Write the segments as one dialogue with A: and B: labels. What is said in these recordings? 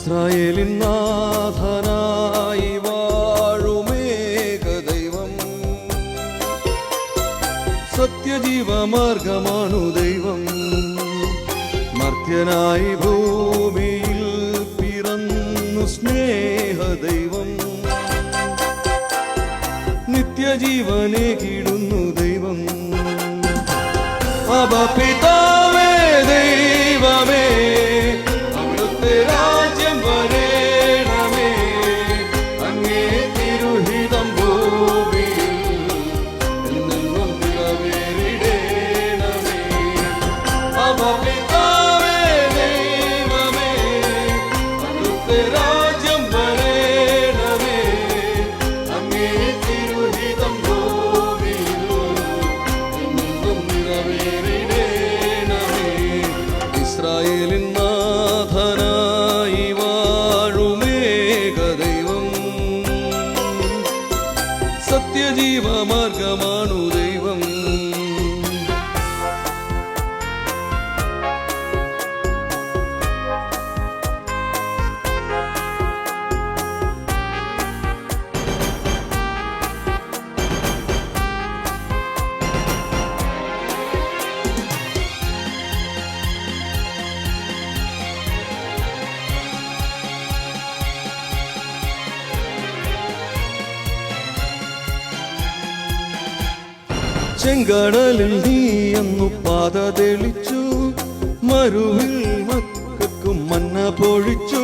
A: ഇസ്രായേലിൻ നാഥനായി വാഴുമേക ദൈവം, സത്യജീവമാർഗമാണു ദൈവം. മർത്യനായി ഭൂമിയിൽ പിറന്നു സ്നേഹ ദൈവം, നിത്യജീവനെ കീടുന്നു ദൈവം. അബ പിതാവേ ദൈവമേ, അവിടുത്തെ രാജ്യം വരേണമേ, അങ്ങേ തിരുഹിതം ഭൂമിയിൽ എന്നെന്നും നിറവേറിടേണമേ. അബ പിതാവേ ദൈവമേ, അവിടുത്തെ രാജ്യം വരേണമേ, അങ്ങേ തിരുഹിതം ഭൂമിയിൽ എന്നെന്നും നിറവേറിടേണമേ. ഇസ്രായേലിൻ നാഥനായി വാഴുമേക ദൈവം, സത്യജീവമാർഗമാണു ദൈവം. ചെങ്കടലിൽ നീയെന്നു പാത തെളിച്ചു, മരുവിൽ മക്കൾക്കും മന്ന പൊഴിച്ചു.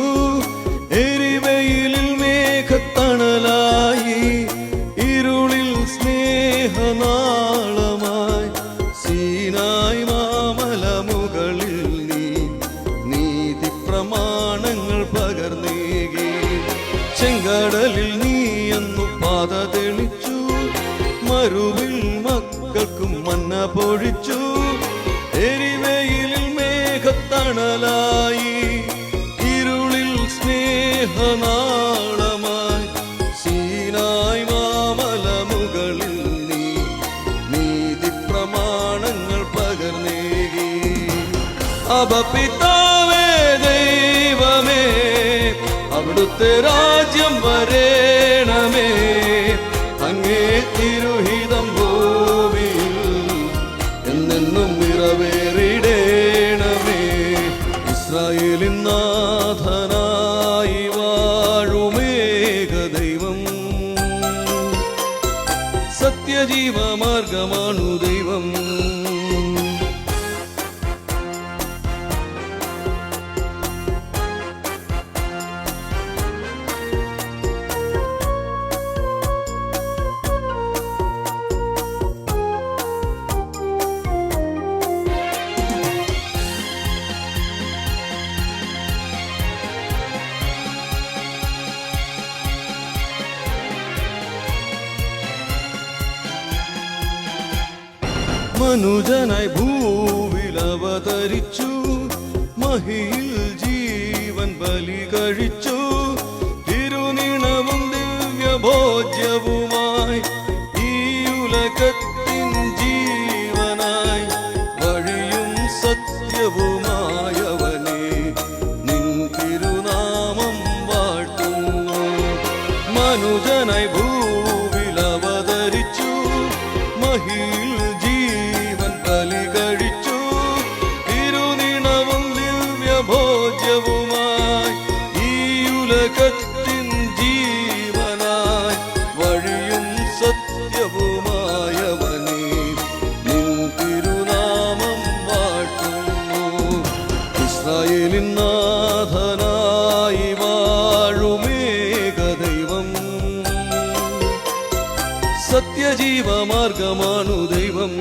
A: എരിവെയിലിൽ മേഘത്തണലായി, ഇരുളിൽ സ്നേഹനാളമായി. സീനായ് മാമലമുകളിൽ നീ നീതി പ്രമാണങ്ങൾ പകർന്നേകി. ചെങ്കടലിൽ നീയെന്നു പാത തെളിച്ചു, മരുവിൽ മക്കൾക്കും മന്ന പൊഴിച്ചു. എരിവെയിലിൽ മേഘത്തണലായി, ഇരുളിൽ സ്നേഹനാളമായി. സീനായ് മാമലമുകളിൽ നീ നീതി പ്രമാണങ്ങൾ പകർന്നേകി. അബ പിതാവേ ദൈവമേ, അവിടുത്തെ രാജ്യം വരേണമേ, അങ്ങേ തിരുഹിതം ഭൂമിയിൽ എന്നെന്നും നിറവേറിടേണമേ. ഇസ്രായേലിൻ നാഥനായി വാഴുമേക ദൈവം, സത്യജീവമാർഗമാണു ദൈവം. മനുജനായി ഭൂവിൽ അവതരിച്ചു, മഹിയിൽ ജീവൻ ബലി കഴിച്ചു. തിരുനിണവും ദിവ്യഭോജ്യവുമായി, ഈ ഉലകത്തിൻ ജീവനായി. വഴിയും സത്യവുമായവനെ നിൻ തിരുനാമം വാഴ്ത്തുന്നു. മനുജനായി ഭൂവിൽ അവതരിച്ചു, മഹിയിൽ ബലി കഴിച്ചു. തിരുനിണവും ദിവ്യഭോജ്യവുമായി, ഈ ഉലകത്തിൻ ജീവനായി. വഴിയും സത്യവുമായവനെ നിൻ തിരുനാമം വാഴ്ത്തുന്നു. ഇസ്രായേലിൻ നാഥനായി വാഴുമേക ദൈവം, സത്യജീവമാർഗമാണു ദൈവം.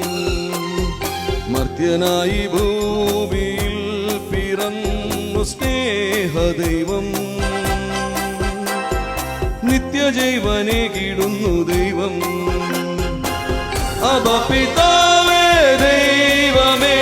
A: മർത്യനായി ഭൂമിയിൽ പിറന്നു സ്നേഹ ദൈവം, നിത്യജീവനെ കീടുന്നു ദൈവം. അബ പിതാവേ ദൈവമേ,